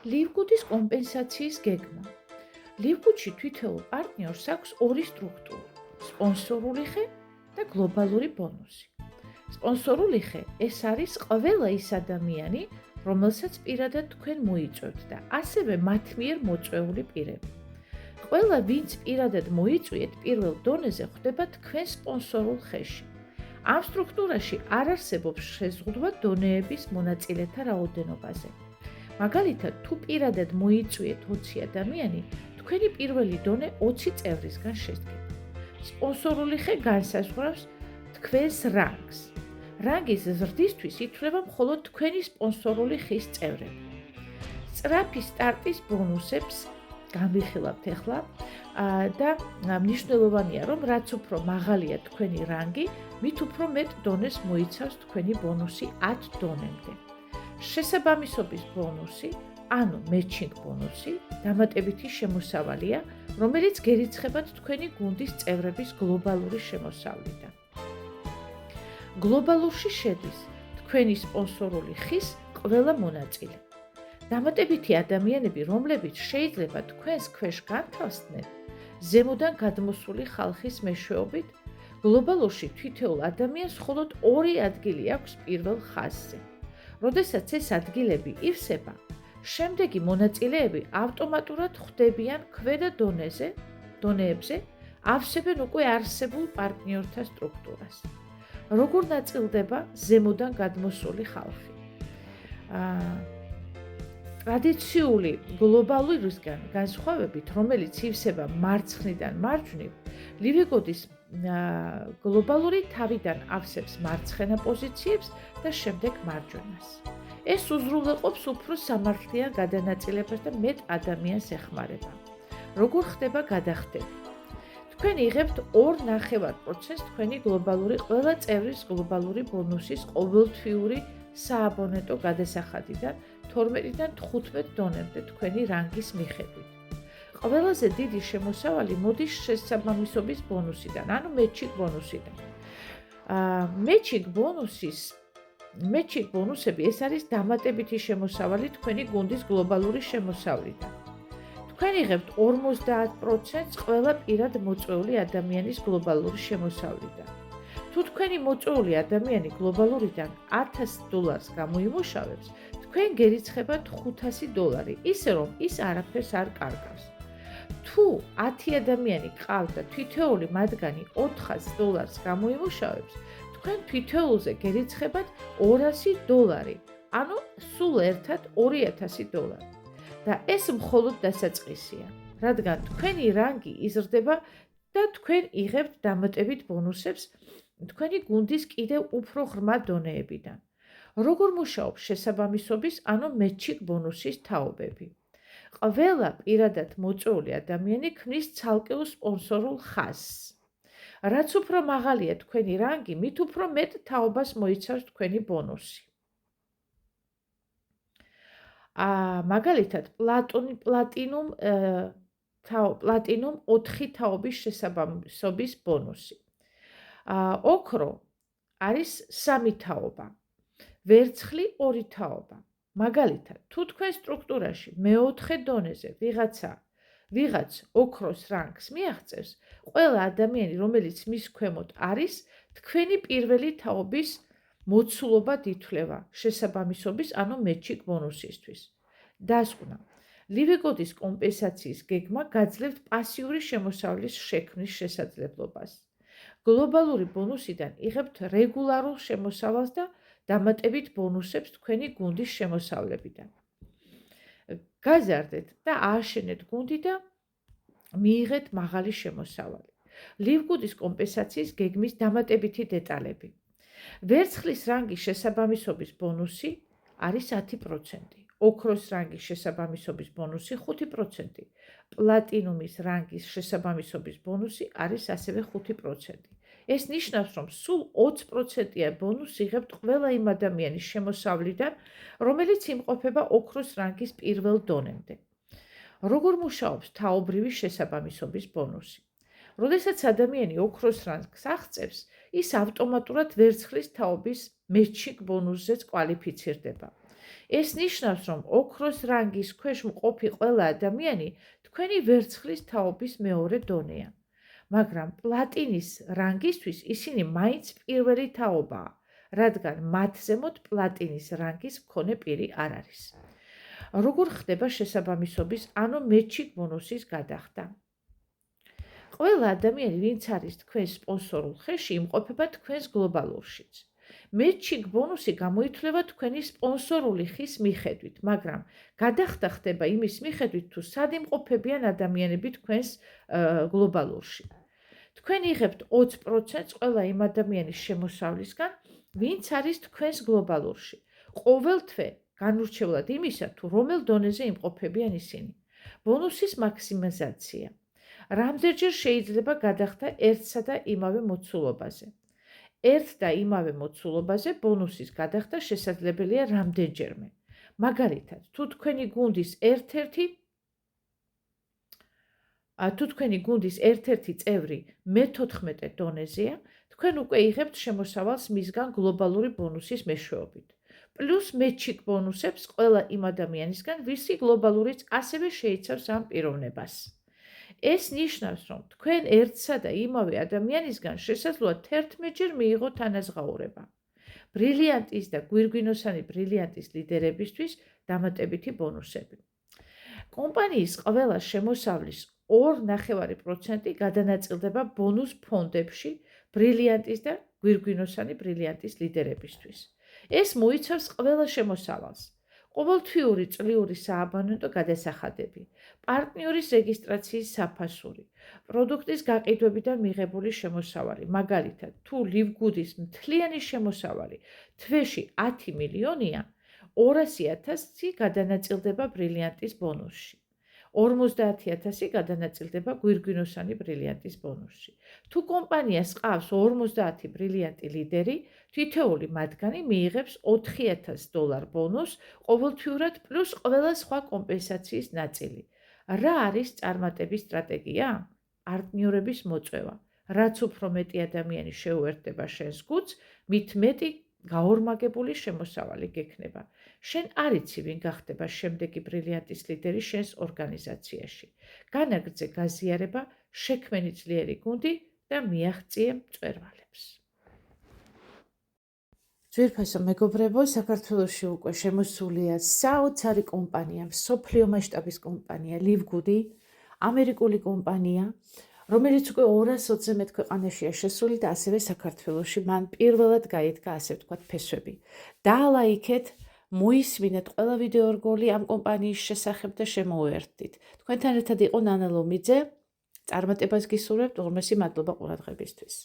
ლივგუდის კომპენსაციის გეგმა. ლივგუდში თითოეულ პარტნიორს აქვს ორი სტრუქტურა: სპონსორული ხე და გლობალური ბონუსი. სპონსორული ხე ეს არის ყველა ის ადამიანი, რომელსაც პირადად თქვენ მოიწვევთ და ასევე მათ მიერ მოწვეული პირები. ყველა, ვინც პირადად მოიწვიეთ, პირველ დონეზე ხვდება თქვენ სპონსორულ ხეში. ამ სტრუქტურაში არ არსებობს შეზღუდვა დონეების მონაწილეთა რაოდენობაზე. მაგალითად, თუ პირადად მოიწვიეთ 20 ადამიანი, თქვენი პირველი დონე 20 წევრისგან შედგება. სპონსორული ხე განსაზღვრავს თქვენს რანგს. რანგის ზრდისთვის ითვლება მხოლოდ თქვენი სპონსორული ხის წევრები. სწრაფი სტარტის ბონუსებს განვიხილავთ ახლა და მნიშვნელოვანია, რომ რაც უფრო მაღალია თქვენი რანგი, მით უფრო მეტ დონეს მოიცავს თქვენი ბონუსი 10 დონემდე. შესაბამისობის ბონუსი, ანუ matching ბონუსი, დამატებითი შემოსავალია, რომელიც გერიცხებათ თქვენი გუნდის წევრების გლობალური შემოსავლიდან. გლობალურში შედის თქვენი სპონსორული ხის ყველა მონაწილე. დამატებითი ადამიანები, რომლებიც შეიძლება თქვენს ქვეშ განთავსდნენ, ზემოდან გადმოსული ხალხის მეშვეობით, გლობალურში თითოეულ ადამიანს მხოლოდ 2 ადგილი აქვს პირველ ხაზზე. როდესაც ეს ადგილები ივსება, შემდეგი მონაწილეები ავტომატურად ხვდებიან ქვედა დონეებზე, ავსებენ უკვე არსებულ პარტნიორთა სტრუქტურას. როგორ ნაწილდება ზემოდან გადმოსული ხალხი? ტრადიციული გლობალურისგან განსხვავებით, რომელიც ივსება მარცხნიდან მარჯვნივ, ლივგუდის გლობალური თავიდან ავსებს მარცხენა პოზიციებს და შემდეგ მარჯვენას. ეს უზრუნველყოფს უფრო სამართლიან გადანაწილებას და მეტ ადამიანს ეხმარება. როგორ ხდება გადახდები? თქვენ იღებთ 2.5% თქვენი გლობალური ყველა წევრის გლობალური ბონუსის ყოველთვიური სააბონეტო გადასახადიდან 12-დან 15 დონემდე თქვენი რანგის მიხედვით. ყველაზე დიდი შემოსავალი მოდის შესაბამისობის ბონუსიდან, ანუ matching ბონუსიდან. matching ბონუსები ეს არის დამატებითი შემოსავალი თქვენი გუნდის გლობალური შემოსავლიდან. თქვენ იღებთ 50%-ს ყველა პირად მოწვეული ადამიანის გლობალური შემოსავლიდან. თუ თქვენი მოწვეული ადამიანი გლობალურიდან $1000 გამოიმუშავებს, თქვენ გერიცხებათ $500, ისე რომ ის არაფერს არ კარგავს. თუ 10 ადამიანი გყავთ და თითოეული მათგანი $400 გამოიმუშავებს, თქვენ თითოეულზე გერიცხებათ $200, ანუ სულ ერთად $2000. და ეს მხოლოდ დასაწყისია, რადგან თქვენი რანგი იზრდება და თქვენ იღებთ დამატებით ბონუსებს თქვენი გუნდის კიდევ უფრო ღრმა დონეებიდან. როგორ მუშაობს შესაბამისობის, ანუ matching ბონუსის თაობები? ყველა პირადად მოწვეული ადამიანი ქმნის ცალკეულ სპონსორულ ხაზს. რაც უფრო მაღალია თქვენი რანგი, მით უფრო მეტ თაობას მოიცავს თქვენი ბონუსი. მაგალითად, პლატინუმ 4 თაობის შესაბამისობის ბონუსი. ოქრო არის 3 თაობა, ვერცხლი 2 თაობა. მაგალითად, თუ თქვენ სტრუქტურაში მეოთხე დონეზე ვიღაც ოქროს რანგს მიაღწევს, ყველა ადამიანი, რომელიც მის ქვემოთ არის, თქვენი პირველი თაობის მოცულობად ითვლება შესაბამისობის, ანუ matching ბონუსისთვის. დასკვნა. ლივგუდის კომპენსაციის გეგმა გაძლევთ პასიური შემოსავლის შექმნის შესაძლებლობას. გლობალური ბონუსიდან იღებთ რეგულარულ შემოსავალს და დამატებით ბონუსებს თქვენი გუნდის შემოსავლებიდან. გაზარდეთ და ააშენეთ გუნდი და მიიღეთ მაღალი შემოსავალი. ლივგუდის კომპენსაციის გეგმის დამატებითი დეტალები. ვერცხლის რანგის შესაბამისობის ბონუსი არის 10%, ოქროს რანგის შესაბამისობის ბონუსი 5%, პლატინუმის რანგის შესაბამისობის ბონუსი არის ასევე 5%. ეს ნიშნავს, რომ სულ 20%-ია ბონუსი იღებთ ყველა იმ ადამიანის შემოსავლიდან, რომელიც იმყოფება ოქროს რანგის პირველ დონემდე. როგორ მუშაობს თაობრივი შესაბამისობის ბონუსი? როდესაც ადამიანი ოქროს რანგს აღწევს, ის ავტომატურად ვერცხლის თაობის matching ბონუსზეც კვალიფიცირდება. ეს ნიშნავს, რომ ოქროს რანგის ქვეშ მყოფი ყველა ადამიანი თქვენი ვერცხლის თაობის მეორე დონეა. მაგრამ პლატინის რანგისთვის ისინი მაინც პირველი თაობაა, რადგან მათ ზემოთ პლატინის რანგის მქონე პირი არ არის. როგორ ხდება შესაბამისობის, ანუ მეჩიკ ბონუსის გადახდა? ყველა ადამიანი, ვინც არის თქვენს სპონსორულ ხელში, იმყოფება თქვენს გლობალურშიც. მეჩიკ ბონუსი გამოითვლება თქვენი სპონსორული ხის მიხედვით, მაგრამ გადახდა ხდება იმის მიხედვით, თუ სად იმყოფებიან ადამიანები თქვენს გლობალურში. თქვენ იღებთ 20% ყველა იმ ადამიანის შემოსავლისგან, ვინც არის თქვენს გლობალურში. ყოველ თვე განურჩევლად იმისა, თუ რომელ დონეზე იმყოფებიან ისინი. ბონუსის მაქსიმიზაცია. რამდენჯერ შეიძლება გადახდა ერთსა და იმავე მოცულობაზე? ერთ და იმავე მოცულობაზე ბონუსის გადახდა შესაძლებელია რამდენჯერმე. მაგალითად, თუ თქვენი გუნდის ერთ-ერთი წევრი მე-14 დონეზეა, თქვენ უკვე იღებთ შემოსავალს მისგან გლობალური ბონუსის მეშვეობით. პლუს მეჩიკ ბონუსებს ყველა იმ ადამიანისგან, ვისი გლობალურიც ასევე შეიცავს ამ პიროვნებას. ეს ნიშნავს, რომ თქვენ ერთსა და იმავე ადამიანისგან შესაძლოა 11-ჯერ მიიღოთ ანაზღაურება. ბრილიანტის და გვირგვინოსანი ბრილიანტის ლიდერებისთვის დამატებითი ბონუსები. კომპანიის ყველა შემოსავლის 2.5% გადანაწილდება ბონუს ფონდებში ბრილიანტის და გვირგვინოსანი ბრილიანტის ლიდერებისთვის. ეს მოიცავს ყველა შემოსავალს. ყოველთვიური წლიური სააბონენტო გადასახადები, პარტნიორის რეგისტრაციის საფასური, პროდუქტის გაყიდვებიდან მიღებული შემოსავალი, მაგალითად, თუ ლივგუდის მთლიანი შემოსავალი თვეში 10 მილიონია, 200.000 გადანაწილდება ბრილიანტის ბონუსში. 50.000 გადანაწილდება გვირგვინოსანი ბრილიანტის ბონუსში. თუ კომპანიას ყავს 50 ბრილიანტი ლიდერი, თითოეული მათგანი მიიღებს $4,000 ბონუს ყოველთვიურად პლუს ყველა სხვა კომპენსაციის ნაწილი. რა არის წარმატების სტრატეგია? პარტნიორების მოწვევა. რაც უფრო მეტი ადამიანი შეუერთდება შენს გუნდს, მით მეტი გაორმაგებული შემოსავალი გექნება. შენ არ იცი, ვინ გახდება შემდეგი ბრილიანტის ლიდერი შენს ორგანიზაციაში. განაგრძე გაზიარება, შექმენი ძლიერი გუნდი და მიაღწიე მწვერვალებს. ძვირფასო მეგობრებო, საქართველოში უკვე შემოსულია საოცარი კომპანია, მსოფლიო მასშტაბის კომპანია, ლივგუდი, ამერიკული კომპანია, რომელიც უკვე 220-ზე მეტ ქვეყანაშია შესული და ასევე საქართველოში მან პირველად გაიდგა, ასე ვთქვათ, ფესვები. დაალაიქეთ, მოისმინეთ ყველა ვიდეო რგოლი ამ კომპანიის შესახებ და შემოუერთდით. თქვენთან ერთად იყო ნანა ლომიძე, წარმატებას გისურვებთ, ორმესი მადლობა ყურადღებისთვის.